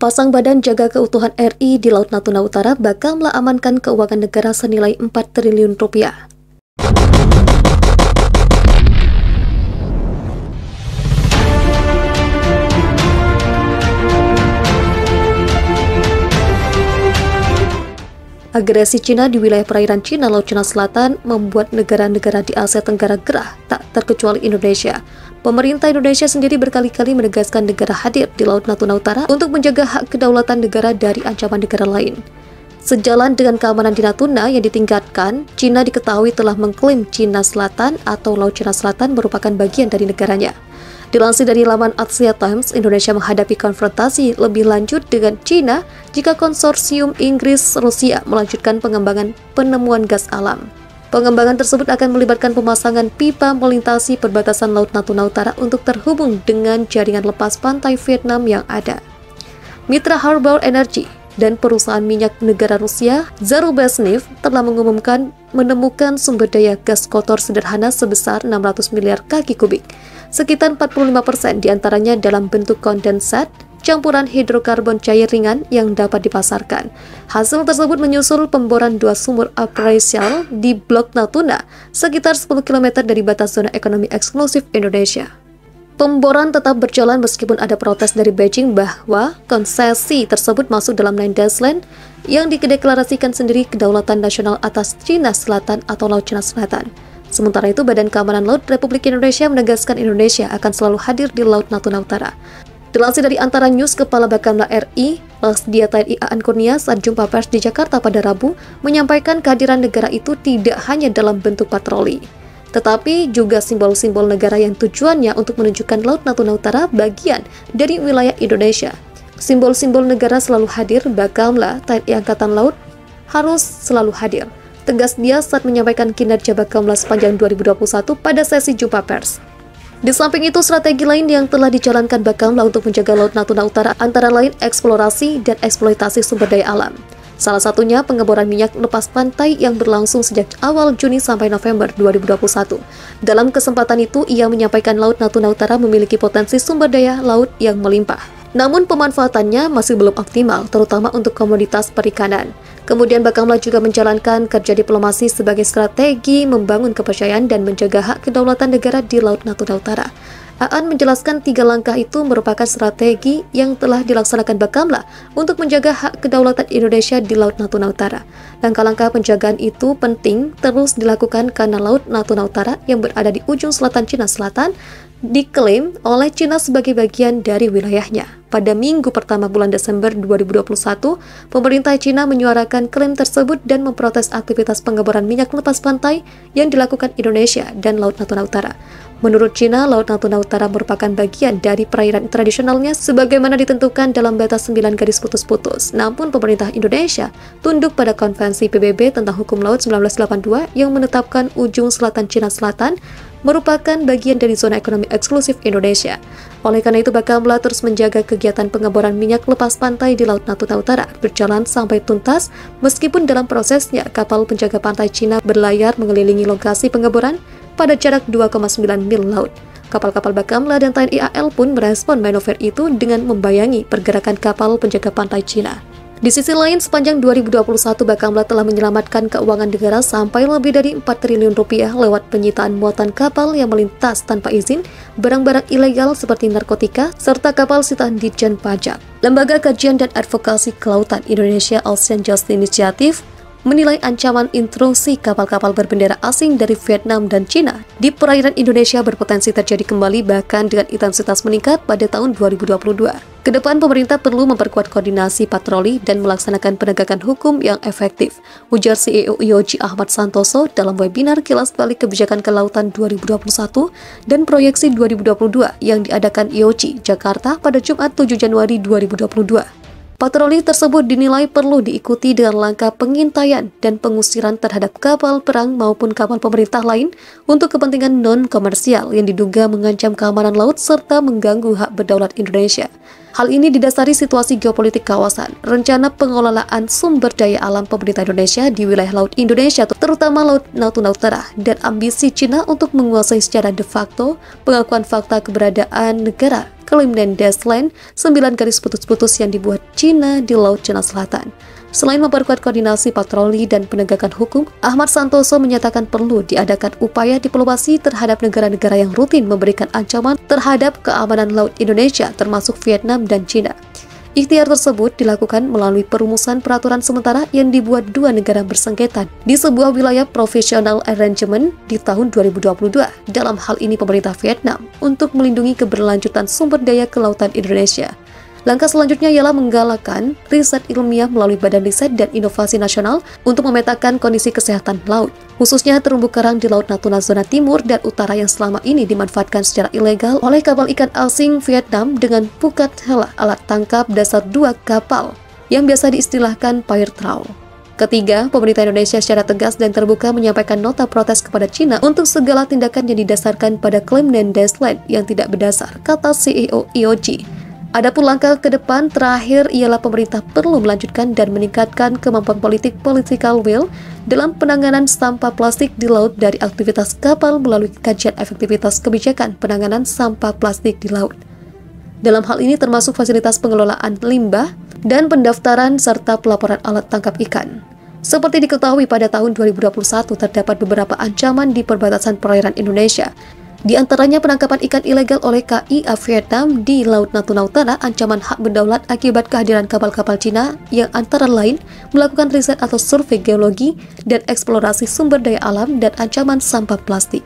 Pasang badan jaga keutuhan RI di Laut Natuna Utara bakal mengamankan keuangan negara senilai 4 triliun rupiah. Agresi Cina di wilayah perairan Cina Laut Cina Selatan membuat negara-negara di Asia Tenggara gerah, tak terkecuali Indonesia. Pemerintah Indonesia sendiri berkali-kali menegaskan negara hadir di Laut Natuna Utara untuk menjaga hak kedaulatan negara dari ancaman negara lain. Sejalan dengan keamanan di Natuna yang ditingkatkan, Cina diketahui telah mengklaim Cina Selatan atau Laut Cina Selatan merupakan bagian dari negaranya. Dilansir dari laman Asia Times, Indonesia menghadapi konfrontasi lebih lanjut dengan Cina jika konsorsium Inggris-Rusia melanjutkan pengembangan penemuan gas alam. Pengembangan tersebut akan melibatkan pemasangan pipa melintasi perbatasan Laut Natuna Utara untuk terhubung dengan jaringan lepas pantai Vietnam yang ada. Mitra Harbour Energy dan perusahaan minyak negara Rusia, Zarubezhneft, telah mengumumkan menemukan sumber daya gas kotor sederhana sebesar 600 miliar kaki kubik. Sekitar 45% diantaranya dalam bentuk kondensat, campuran hidrokarbon cair ringan yang dapat dipasarkan. Hasil tersebut menyusul pemboran 2 sumur apresial di Blok Natuna, sekitar 10 km dari batas zona ekonomi eksklusif Indonesia. Pemboran tetap berjalan meskipun ada protes dari Beijing bahwa konsesi tersebut masuk dalam Nine Dash Land yang dideklarasikan sendiri kedaulatan nasional atas Cina Selatan atau Laut Cina Selatan. Sementara itu, Badan Keamanan Laut Republik Indonesia menegaskan Indonesia akan selalu hadir di Laut Natuna Utara. Dilansir dari Antara News, Kepala Bakamla RI, Lasdia TNI Aan Kurnia saat jumpa pers di Jakarta pada Rabu, menyampaikan kehadiran negara itu tidak hanya dalam bentuk patroli, tetapi juga simbol-simbol negara yang tujuannya untuk menunjukkan Laut Natuna Utara bagian dari wilayah Indonesia. Simbol-simbol negara selalu hadir, Bakamla TNI Angkatan Laut harus selalu hadir, tegas dia saat menyampaikan kinerja Bakamla sepanjang 2021 pada sesi jumpa pers. Di samping itu, strategi lain yang telah dijalankan Bakamla untuk menjaga Laut Natuna Utara antara lain eksplorasi dan eksploitasi sumber daya alam. Salah satunya pengeboran minyak lepas pantai yang berlangsung sejak awal Juni sampai November 2021. Dalam kesempatan itu, ia menyampaikan Laut Natuna Utara memiliki potensi sumber daya laut yang melimpah. Namun pemanfaatannya masih belum optimal, terutama untuk komoditas perikanan. Kemudian Bakamla juga menjalankan kerja diplomasi sebagai strategi membangun kepercayaan dan menjaga hak kedaulatan negara di Laut Natuna Utara. Aan menjelaskan 3 langkah itu merupakan strategi yang telah dilaksanakan Bakamla untuk menjaga hak kedaulatan Indonesia di Laut Natuna Utara. Langkah-langkah penjagaan itu penting terus dilakukan karena Laut Natuna Utara yang berada di ujung selatan Cina Selatan diklaim oleh Cina sebagai bagian dari wilayahnya. Pada minggu pertama bulan Desember 2021, pemerintah Cina menyuarakan klaim tersebut dan memprotes aktivitas pengeboran minyak lepas pantai yang dilakukan Indonesia dan Laut Natuna Utara. Menurut Cina, Laut Natuna Utara merupakan bagian dari perairan tradisionalnya sebagaimana ditentukan dalam batas 9 garis putus-putus. Namun pemerintah Indonesia tunduk pada Konvensi PBB tentang Hukum Laut 1982 yang menetapkan ujung selatan Cina Selatan merupakan bagian dari zona ekonomi eksklusif Indonesia. Oleh karena itu, Bakamla terus menjaga kegiatan pengeboran minyak lepas pantai di Laut Natuna Utara berjalan sampai tuntas, meskipun dalam prosesnya kapal penjaga pantai Cina berlayar mengelilingi lokasi pengeboran pada jarak 2,9 mil laut. Kapal-kapal Bakamla dan TNI AL pun merespon manuver itu dengan membayangi pergerakan kapal penjaga pantai Cina. Di sisi lain, sepanjang 2021, Bakamla telah menyelamatkan keuangan negara sampai lebih dari 4 triliun rupiah lewat penyitaan muatan kapal yang melintas tanpa izin, barang-barang ilegal seperti narkotika, serta kapal sitaan Ditjen Pajak. Lembaga Kajian dan Advokasi Kelautan Indonesia Ocean Justice Initiative menilai ancaman intrusi kapal-kapal berbendera asing dari Vietnam dan Cina di perairan Indonesia berpotensi terjadi kembali bahkan dengan intensitas meningkat pada tahun 2022. Kedepan pemerintah perlu memperkuat koordinasi patroli dan melaksanakan penegakan hukum yang efektif, ujar CEO IOG Ahmad Santoso dalam webinar Kilas Balik Kebijakan Kelautan 2021 dan Proyeksi 2022 yang diadakan IOG Jakarta pada Jumat 7 Januari 2022. Patroli tersebut dinilai perlu diikuti dengan langkah pengintaian dan pengusiran terhadap kapal perang maupun kapal pemerintah lain untuk kepentingan non-komersial yang diduga mengancam keamanan laut serta mengganggu hak berdaulat Indonesia. Hal ini didasari situasi geopolitik kawasan, rencana pengelolaan sumber daya alam pemerintah Indonesia di wilayah Laut Indonesia, terutama Laut Natuna Utara, dan ambisi Cina untuk menguasai secara de facto pengakuan fakta keberadaan negara Claim dan Desland 9 garis putus-putus yang dibuat Cina di Laut Cina Selatan. Selain memperkuat koordinasi patroli dan penegakan hukum, Ahmad Santoso menyatakan perlu diadakan upaya diplomasi terhadap negara-negara yang rutin memberikan ancaman terhadap keamanan laut Indonesia, termasuk Vietnam dan Cina. Ikhtiar tersebut dilakukan melalui perumusan peraturan sementara yang dibuat dua negara bersengketa di sebuah wilayah professional arrangement di tahun 2022. Dalam hal ini pemerintah Vietnam untuk melindungi keberlanjutan sumber daya kelautan Indonesia. Langkah selanjutnya ialah menggalakkan riset ilmiah melalui Badan Riset dan Inovasi Nasional untuk memetakan kondisi kesehatan laut, khususnya terumbu karang di Laut Natuna zona timur dan utara yang selama ini dimanfaatkan secara ilegal oleh kapal ikan asing Vietnam dengan pukat hela, alat tangkap dasar 2 kapal yang biasa diistilahkan fire trawl. Ketiga, pemerintah Indonesia secara tegas dan terbuka menyampaikan nota protes kepada Cina untuk segala tindakan yang didasarkan pada klaim dan Desland yang tidak berdasar, kata CEO IOC. Adapun langkah ke depan terakhir ialah pemerintah perlu melanjutkan dan meningkatkan kemampuan political will dalam penanganan sampah plastik di laut dari aktivitas kapal melalui kajian efektivitas kebijakan penanganan sampah plastik di laut. Dalam hal ini termasuk fasilitas pengelolaan limbah dan pendaftaran serta pelaporan alat tangkap ikan. Seperti diketahui pada tahun 2021 terdapat beberapa ancaman di perbatasan perairan Indonesia. Di antaranya penangkapan ikan ilegal oleh KIA Vietnam di Laut Natuna Utara, ancaman hak berdaulat akibat kehadiran kapal-kapal Cina yang antara lain melakukan riset atau survei geologi dan eksplorasi sumber daya alam, dan ancaman sampah plastik.